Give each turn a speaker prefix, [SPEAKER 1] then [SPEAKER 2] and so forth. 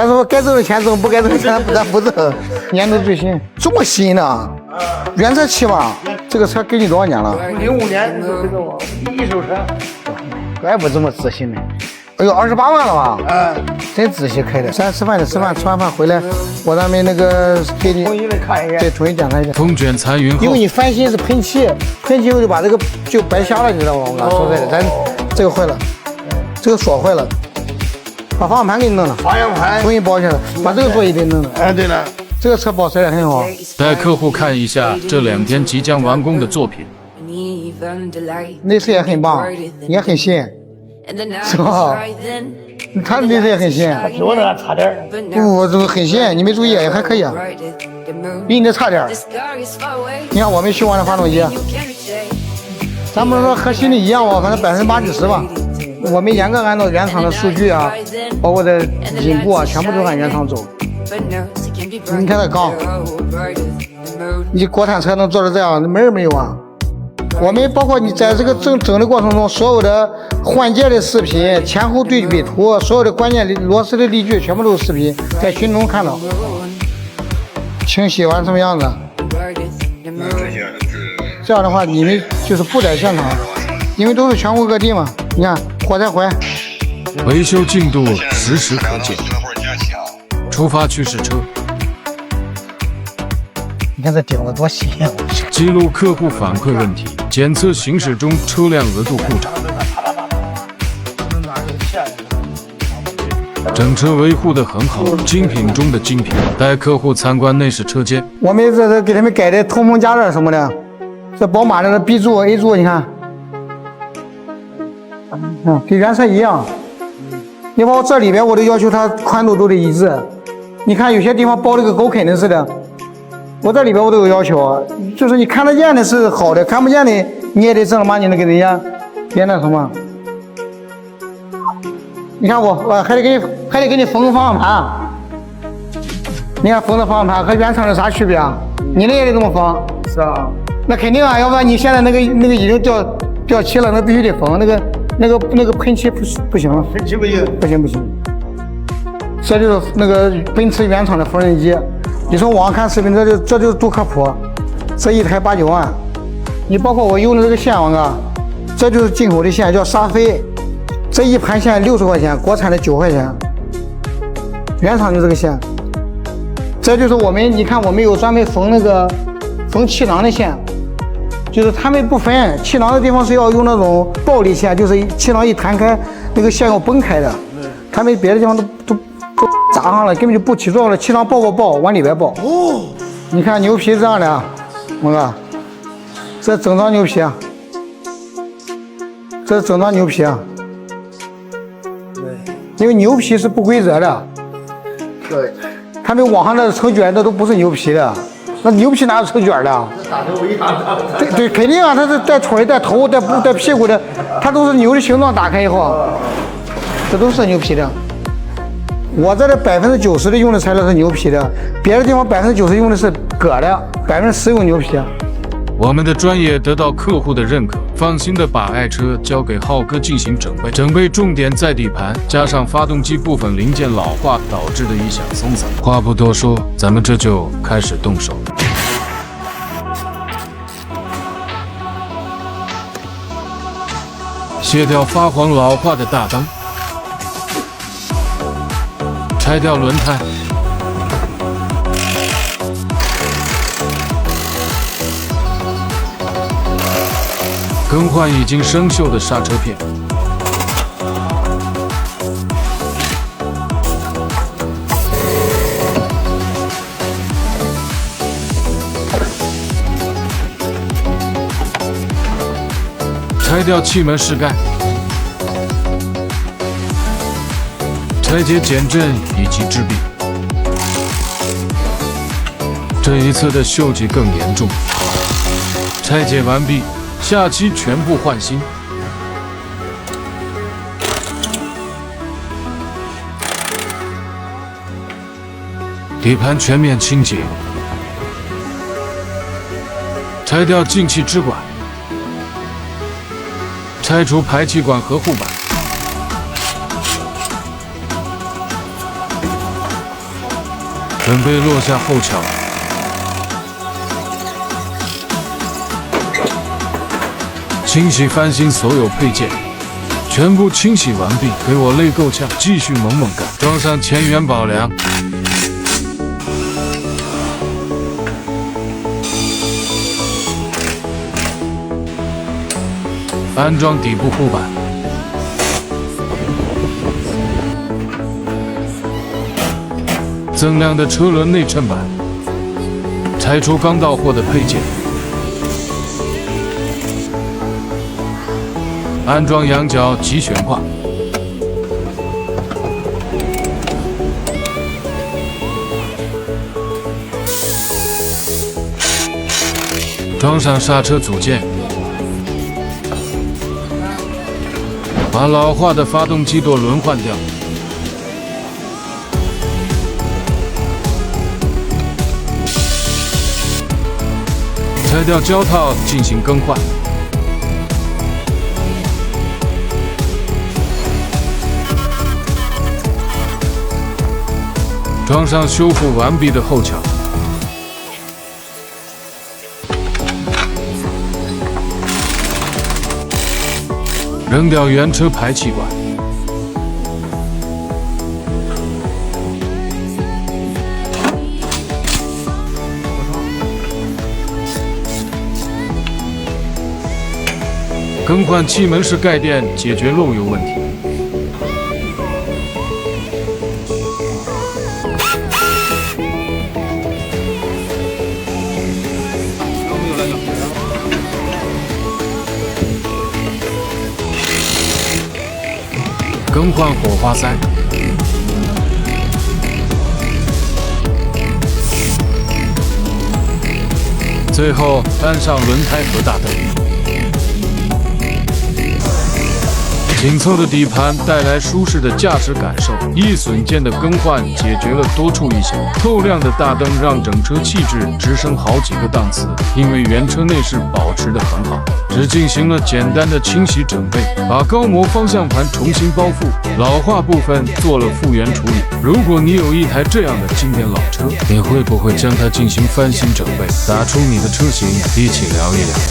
[SPEAKER 1] 但是我该挣的钱挣，不该挣的钱咱不挣。年度最新，这么新呢？原车漆嘛？这个车给你多少年了
[SPEAKER 2] 05年这个一手车，
[SPEAKER 1] 怪不这么仔细呢。哎呦，28万了吧？真仔细开的。咱吃饭，吃完饭回来，我咱们那个给你
[SPEAKER 2] 统一的看一下。
[SPEAKER 1] 对，统一检查一下。
[SPEAKER 3] 风卷残云后，
[SPEAKER 1] 因为你翻新是喷漆后就把这个就白瞎了，你知道吗？我刚说实在的，咱这个坏了，这个锁坏了，把方向盘给你弄了，
[SPEAKER 2] 方向盘
[SPEAKER 1] 重新包下来，把这个座椅给弄了。
[SPEAKER 2] 对了，
[SPEAKER 1] 这个车保持得很好。
[SPEAKER 3] 带客户看一下这2天即将完工的作品。
[SPEAKER 1] 内饰也很棒，也很新，是吧？它内饰也很新。
[SPEAKER 2] 比我那个差点。
[SPEAKER 1] 不，这个很新，你没注意也还可以啊，比你的差点。你看我们修完的发动机，咱不能说和新的一样吧，反正80%、90%吧。我们严格按照原厂的数据啊，包括这引步啊，全部都按原厂走。你看这钢，你国产车能做成这样，门儿没有啊？我们包括你在这个整的过程中，所有的换件的视频、前后对比图、所有的关键螺丝的例句，全部都是视频，在群中看到。清洗完什么样子？这样的话，你们就是不在现场，因为都是全国各地嘛。你看火柴环，
[SPEAKER 3] 维修进度实时可见。出发区试车，
[SPEAKER 1] 你看这顶子多新啊！
[SPEAKER 3] 记录客户反馈问题，检测行驶中车辆额度故障。整车维护得很好，精品中的精品。带客户参观内饰车间，
[SPEAKER 1] 我们这是给他们改的通风加热什么的，这宝马的 B 柱、A 柱，你看，跟原车一样。你包括这里边我都要求它宽度都得一致。你看有些地方包的跟狗啃的似的，我这里边我都有要求，就是你看得见的是好的，看不见的你也得正儿八经的给人家别那什么。你看我还得给你缝个方向盘，你看缝的方向盘和原厂有啥区别啊？你那也得这么缝，
[SPEAKER 2] 是啊，
[SPEAKER 1] 那肯定啊，要不然你现在那个已经掉漆了，那必须得缝，那个喷漆不行，
[SPEAKER 2] 喷漆不行，
[SPEAKER 1] 不行。这就是那个奔驰原厂的缝纫机，你从网上看视频，这就是多靠谱，这一台8、9万。你包括我用的这个线，王哥，这就是进口的线，叫沙飞，这一盘线60块钱，国产的9块钱，原厂就这个线。这就是你看我们有专门缝气囊的线，就是他们不分气囊的地方是要用那种暴力线，就是气囊一弹开，那个线要崩开的。他们别的地方都扎上了，根本就不起作用了，气囊爆往里边爆。哦，你看牛皮这样的啊，王哥，这整张牛皮啊，这是整张牛皮啊。对，因为牛皮是不规则的。
[SPEAKER 2] 对，
[SPEAKER 1] 他们网上的成卷的都不是牛皮的，那牛皮哪有成卷的？
[SPEAKER 2] 打成围打的。
[SPEAKER 1] 对，肯定啊，它是带腿、带头、带屁股的，它都是牛的形状打开以后，这都是牛皮的。我这里90%的用的材料是牛皮的，别的地方90%用的是革的，10%用牛皮。
[SPEAKER 3] 我们的专业得到客户的认可，放心的把爱车交给浩哥进行整备。整备重点在底盘，加上发动机部分零件老化导致的异响松散。话不多说，咱们这就开始动手。卸掉发黄老化的大灯，拆掉轮胎，更换已经生锈的刹车片，拆掉气门室盖，拆解减震以及支臂。这一次的锈迹更严重。拆解完毕，下漆全部换新。底盘全面清洁，拆掉进气支管，拆除排气管和护板，准备落下后桥。清洗翻新所有配件，全部清洗完毕，给我累够呛，继续猛猛干。装上前缘保梁，安装底部护板，锃亮的车轮内衬板，拆除刚到货的配件，安装羊角及悬挂，装上刹车组件，把老化的发动机舵轮换掉，拆掉胶套进行更换。装上修复完毕的后桥，扔掉原车排气管，更换气门室盖垫，解决漏油问题。更换火花塞，最后安上轮胎和大灯。紧凑的底盘带来舒适的驾驶感受，易损件的更换解决了多处异响，透亮的大灯让整车气质直升好几个档次。因为原车内饰保持得很好，只进行了简单的清洗整备，把高模方向盘重新包覆，老化部分做了复原处理。如果你有一台这样的经典老车，你会不会将它进行翻新整备？打出你的车型，一起聊一聊。